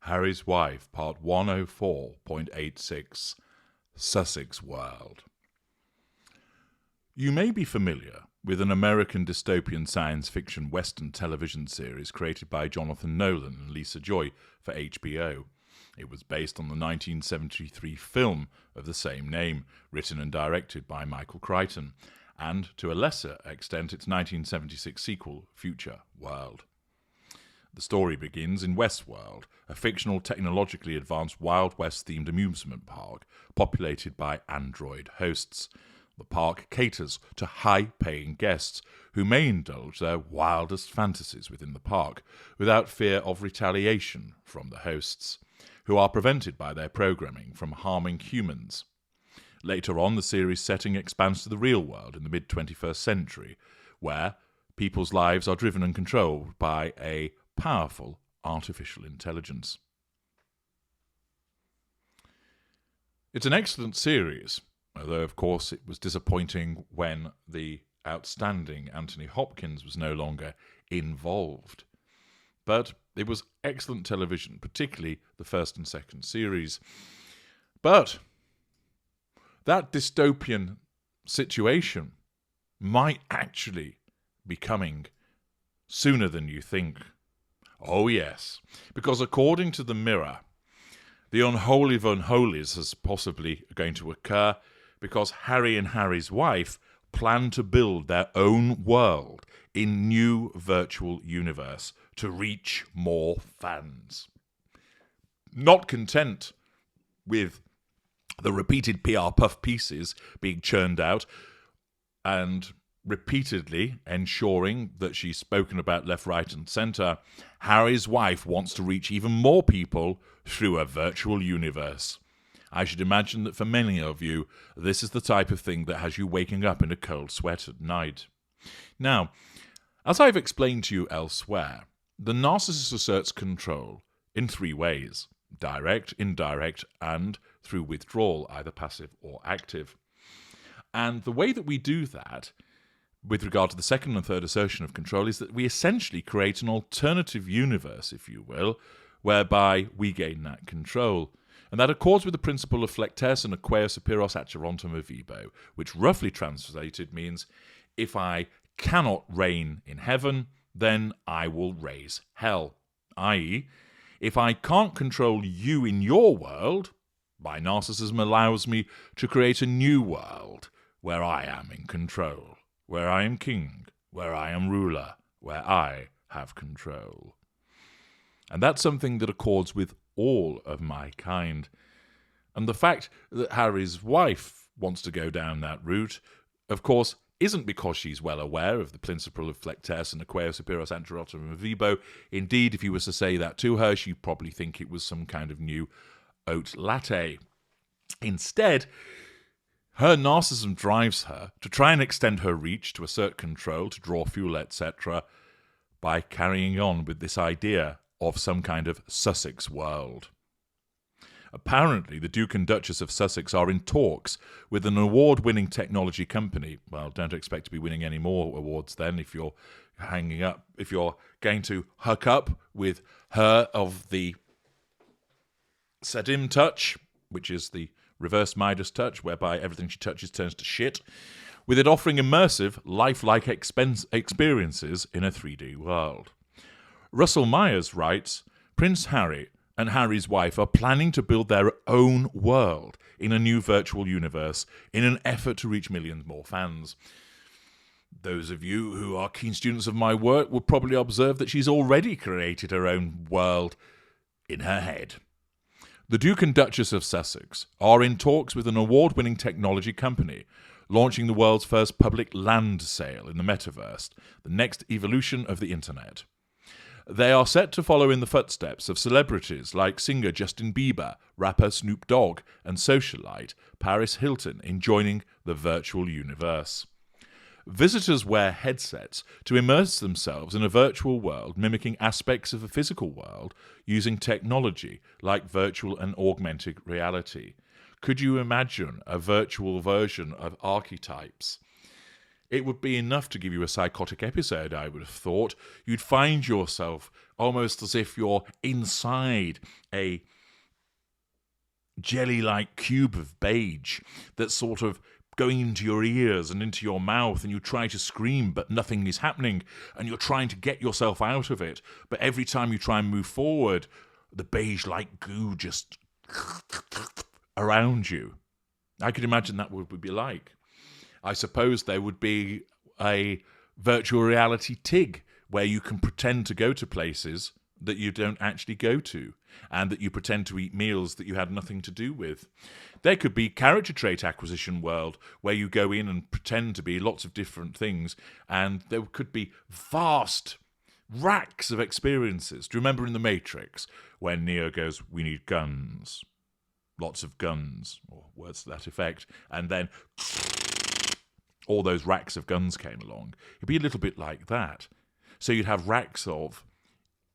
Harry's Wife, Part 104.86, Sussexworld. You may be familiar with an American dystopian science fiction Western television series created by Jonathan Nolan and Lisa Joy for HBO. It was based on the 1973 film of the same name, written and directed by Michael Crichton, and, to a lesser extent, its 1976 sequel, Future World. The story begins in Westworld, a fictional technologically advanced Wild West-themed amusement park populated by android hosts. The park caters to high-paying guests who may indulge their wildest fantasies within the park without fear of retaliation from the hosts, who are prevented by their programming from harming humans. Later on, the series setting expands to the real world in the mid-21st century, where people's lives are driven and controlled by a powerful artificial intelligence. It's an excellent series, although of course it was disappointing when the outstanding Anthony Hopkins was no longer involved. But it was excellent television, particularly the first and second series. But that dystopian situation might actually be coming sooner than you think. Oh yes, because according to the Mirror, the unholy of unholies is possibly going to occur because Harry and Harry's wife plan to build their own world in new virtual universe to reach more fans. Not content with the repeated PR puff pieces being churned out and repeatedly ensuring that she's spoken about left, right and centre, Harry's wife wants to reach even more people through a virtual universe. I should imagine that for many of you, this is the type of thing that has you waking up in a cold sweat at night. Now, as I've explained to you elsewhere, the narcissist asserts control in three ways: direct, indirect, and through withdrawal, either passive or active. And the way that we do that, with regard to the second and third assertion of control, is that we essentially create an alternative universe, if you will, whereby we gain that control. And that accords with the principle of flectes and aequo superos acherontum vivo, which roughly translated means, if I cannot reign in heaven, then I will raise hell. I.e., if I can't control you in your world, my narcissism allows me to create a new world where I am in control, where I am king, where I am ruler, where I have control. And that's something that accords with all of my kind. And the fact that Harry's wife wants to go down that route, of course, isn't because she's well aware of the principle of flectes and aequo superos acherontum vivo. Indeed, if you was to say that to her, she'd probably think it was some kind of new oat latte. Instead, her narcissism drives her to try and extend her reach, to assert control, to draw fuel, etc., by carrying on with this idea of some kind of Sussex world. Apparently, the Duke and Duchess of Sussex are in talks with an award-winning technology company. Well, don't expect to be winning any more awards then if you're going to hook up with her of the Sedim touch, which is the reverse Midas touch, whereby everything she touches turns to shit, with it offering immersive, lifelike experiences in a 3D world. Russell Myers writes, Prince Harry and Harry's wife are planning to build their own world in a new virtual universe in an effort to reach millions more fans. Those of you who are keen students of my work will probably observe that she's already created her own world in her head. The Duke and Duchess of Sussex are in talks with an award-winning technology company, launching the world's first public land sale in the metaverse, the next evolution of the internet. They are set to follow in the footsteps of celebrities like singer Justin Bieber, rapper Snoop Dogg, and socialite Paris Hilton in joining the virtual universe. Visitors wear headsets to immerse themselves in a virtual world mimicking aspects of a physical world using technology like virtual and augmented reality. Could you imagine a virtual version of archetypes It would be enough to give you a psychotic episode, I would have thought. You'd find yourself almost as if you're inside a jelly-like cube of beige that's sort of going into your ears and into your mouth, and you try to scream, but nothing is happening, and you're trying to get yourself out of it. But every time you try and move forward, the beige-like goo just around you. I could imagine that would be like. I suppose there would be a virtual reality TIG where you can pretend to go to places that you don't actually go to, and that you pretend to eat meals that you had nothing to do with. There could be character trait acquisition world where you go in and pretend to be lots of different things, and there could be vast racks of experiences. Do you remember in The Matrix when Neo goes, "We need guns"? Lots of guns, or words to that effect, and then all those racks of guns came along. It'd be a little bit like that. So you'd have racks of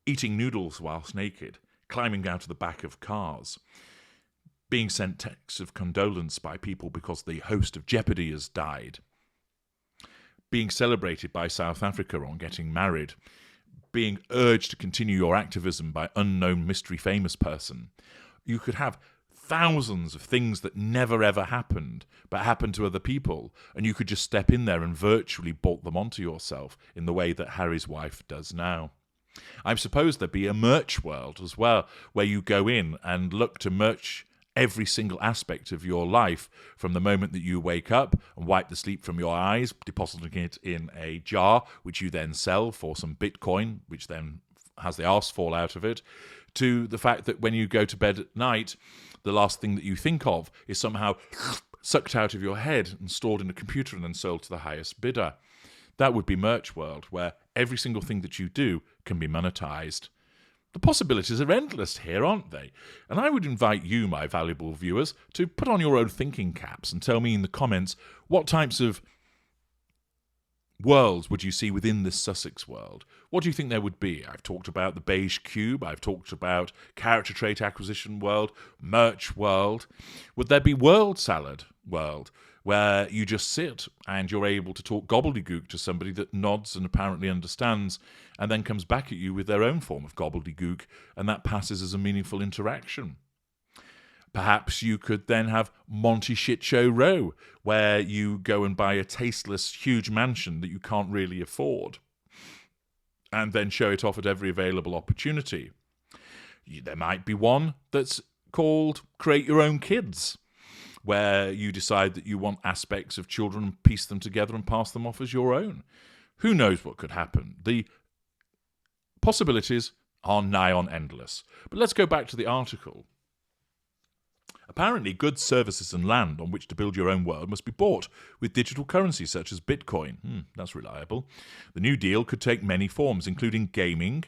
eating noodles whilst naked, climbing out of the back of cars, being sent texts of condolence by people because the host of Jeopardy has died, being celebrated by South Africa on getting married, being urged to continue your activism by unknown mystery famous person. You could have thousands of things that never ever happened, but happened to other people, and you could just step in there and virtually bolt them onto yourself in the way that Harry's wife does now. I suppose there'd be a merch world as well, where you go in and look to merch every single aspect of your life from the moment that you wake up and wipe the sleep from your eyes, depositing it in a jar, which you then sell for some Bitcoin, which then has the arse fall out of it, to the fact that when you go to bed at night, the last thing that you think of is somehow sucked out of your head and stored in a computer and then sold to the highest bidder. That would be merch world, where every single thing that you do can be monetized. The possibilities are endless here, aren't they? And I would invite you, my valuable viewers, to put on your own thinking caps and tell me in the comments what types of worlds would you see within this Sussex world? What do you think there would be? I've talked about the beige cube. I've talked about character trait acquisition world, merch world. Would there be world salad world, where you just sit and you're able to talk gobbledygook to somebody that nods and apparently understands, and then comes back at you with their own form of gobbledygook, and that passes as a meaningful interaction? Perhaps you could then have Monty Shit Show Row, where you go and buy a tasteless, huge mansion that you can't really afford, and then show it off at every available opportunity. There might be one that's called Create Your Own Kids, where you decide that you want aspects of children and piece them together and pass them off as your own. Who knows what could happen? The possibilities are nigh on endless. But let's go back to the article. Apparently, goods, services and land on which to build your own world must be bought with digital currency such as Bitcoin. That's reliable. The New Deal could take many forms, including gaming.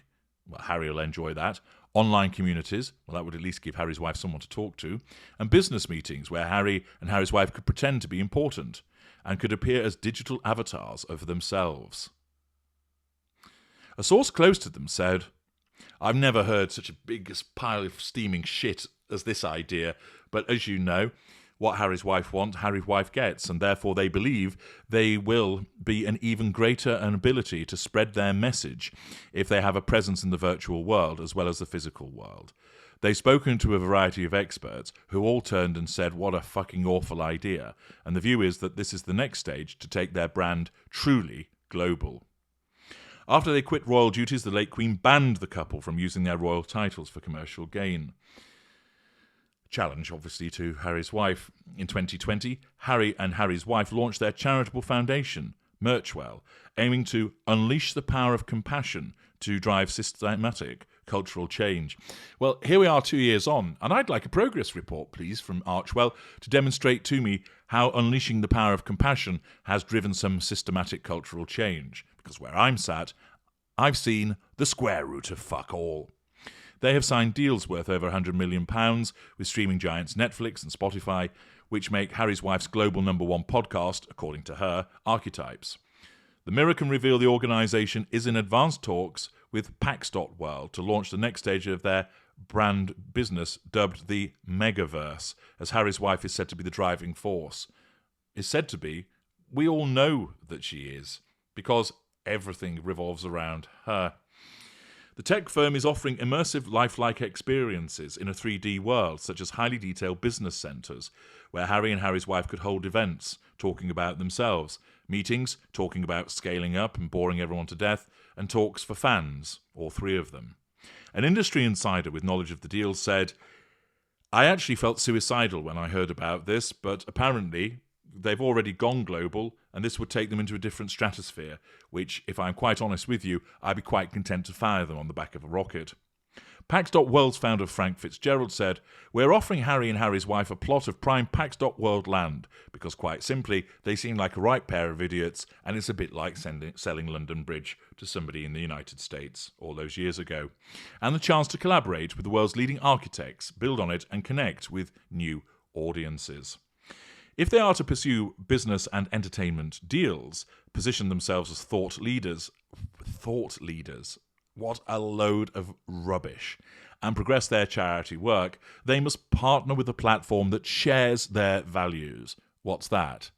Well, Harry will enjoy that. Online communities. Well, that would at least give Harry's wife someone to talk to. And business meetings where Harry and Harry's wife could pretend to be important and could appear as digital avatars of themselves. A source close to them said, "I've never heard such a big pile of steaming shit as this idea, but as you know, what Harry's wife wants, Harry's wife gets, and therefore they believe they will be an even greater ability to spread their message if they have a presence in the virtual world as well as the physical world. They've spoken to a variety of experts who all turned and said, what a fucking awful idea, and the view is that this is the next stage to take their brand truly global." After they quit royal duties, the late Queen banned the couple from using their royal titles for commercial gain. Challenge, obviously, to Harry's wife. In 2020, Harry and Harry's wife launched their charitable foundation, Merchwell, aiming to unleash the power of compassion to drive systematic cultural change. Well, here we are 2 years on, and I'd like a progress report, please, from Archwell to demonstrate to me how unleashing the power of compassion has driven some systematic cultural change. Because where I'm sat, I've seen the square root of fuck all. They have signed deals worth over £100 million with streaming giants Netflix and Spotify, which make Harry's wife's global #1 podcast, according to her, archetypes. The Mirror can reveal the organisation is in advanced talks with Pax.World to launch the next stage of their brand business, dubbed the Megaverse, as Harry's wife is said to be the driving force. Is said to be, we all know that she is, because everything revolves around her. The tech firm is offering immersive lifelike experiences in a 3D world, such as highly detailed business centres, where Harry and Harry's wife could hold events, talking about themselves, meetings, talking about scaling up and boring everyone to death, and talks for fans, all three of them. An industry insider with knowledge of the deal said, "I actually felt suicidal when I heard about this, but apparently they've already gone global, and this would take them into a different stratosphere, which, if I'm quite honest with you, I'd be quite content to fire them on the back of a rocket." Pax.World's founder Frank Fitzgerald said, "We're offering Harry and Harry's wife a plot of prime Pax.World land, because quite simply, they seem like a right pair of idiots, and it's a bit like selling London Bridge to somebody in the United States all those years ago. And the chance to collaborate with the world's leading architects, build on it, and connect with new audiences. If they are to pursue business and entertainment deals, position themselves as thought leaders, what a load of rubbish, and progress their charity work, they must partner with a platform that shares their values. What's that?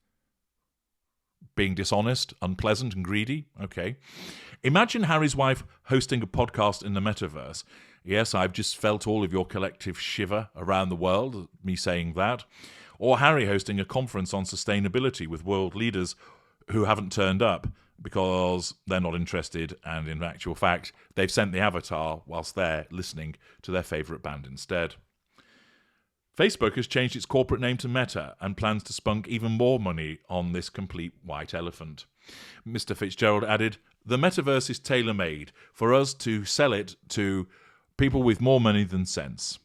Being dishonest, unpleasant, and greedy? Okay. Imagine Harry's wife hosting a podcast in the metaverse. Yes, I've just felt all of your collective shiver around the world, me saying that. Or Harry hosting a conference on sustainability with world leaders who haven't turned up because they're not interested, and in actual fact, they've sent the avatar whilst they're listening to their favourite band instead. Facebook has changed its corporate name to Meta and plans to spunk even more money on this complete white elephant. Mr. Fitzgerald added, "The metaverse is tailor-made for us to sell it to people with more money than sense."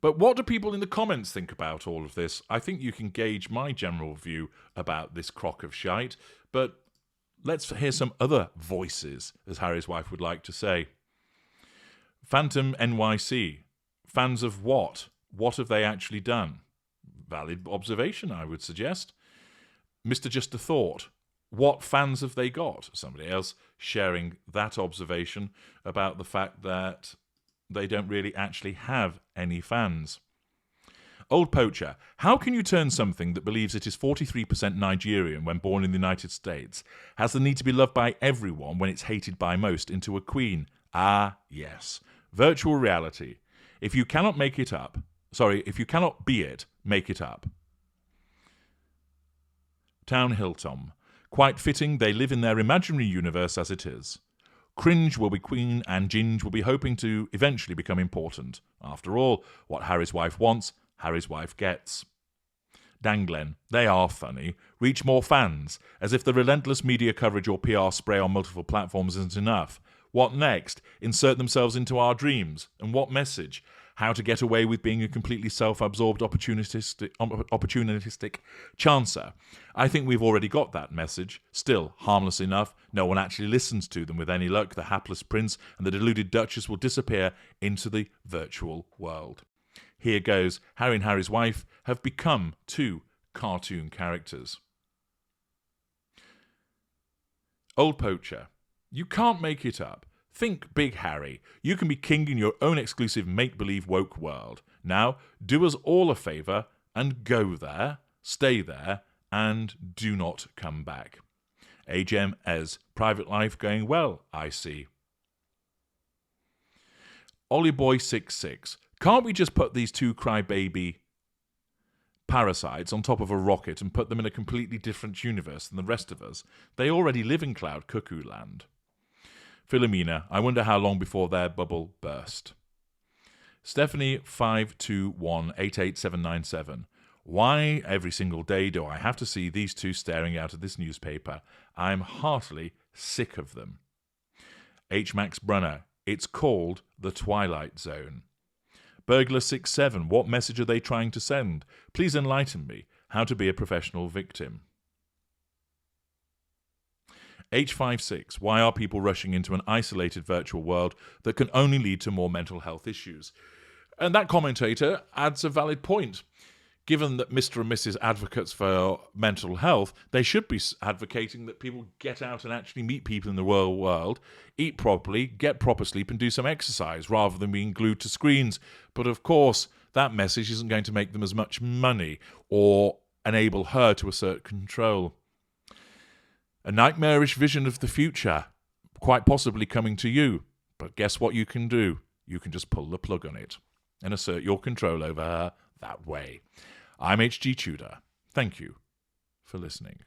But what do people in the comments think about all of this? I think you can gauge my general view about this crock of shite, but let's hear some other voices, as Harry's wife would like to say. Phantom NYC. Fans of what? What have they actually done? Valid observation, I would suggest. Mr. Just a Thought. What fans have they got? Somebody else sharing that observation about the fact that they don't really actually have any fans. Old Poacher. How can you turn something that believes it is 43% Nigerian when born in the United States, has the need to be loved by everyone when it's hated by most, into a queen? Ah, yes. Virtual reality. If you cannot be it, make it up. Town Hilltom. Quite fitting they live in their imaginary universe as it is. Cringe will be queen and Ginge will be hoping to eventually become important. After all, what Harry's wife wants, Harry's wife gets. Danglen. They are funny. Reach more fans. As if the relentless media coverage or PR spray on multiple platforms isn't enough. What next? Insert themselves into our dreams. And what message? How to get away with being a completely self-absorbed opportunistic chancer. I think we've already got that message. Still, harmless enough, no one actually listens to them. With any luck, the hapless prince and the deluded duchess will disappear into the virtual world. Here goes. Harry and Harry's wife have become two cartoon characters. Old Poacher. You can't make it up. Think big, Harry. You can be king in your own exclusive make-believe woke world. Now, do us all a favour and go there, stay there, and do not come back. HM as private life going well, I see. Ollyboy66. Can't we just put these two crybaby parasites on top of a rocket and put them in a completely different universe than the rest of us? They already live in Cloud Cuckoo Land. Philomena, I wonder how long before their bubble burst. Stephanie 521-88797. Why every single day do I have to see these two staring out of this newspaper? I'm heartily sick of them. H. Max Brunner, it's called The Twilight Zone. Burglar67, what message are they trying to send? Please enlighten me. How to be a professional victim. H56, why are people rushing into an isolated virtual world that can only lead to more mental health issues? And that commentator adds a valid point. Given that Mr. and Mrs. advocates for mental health, they should be advocating that people get out and actually meet people in the real world, eat properly, get proper sleep, and do some exercise rather than being glued to screens. But of course, that message isn't going to make them as much money or enable her to assert control. A nightmarish vision of the future, quite possibly coming to you. But guess what you can do? You can just pull the plug on it and assert your control over her that way. I'm H.G. Tudor. Thank you for listening.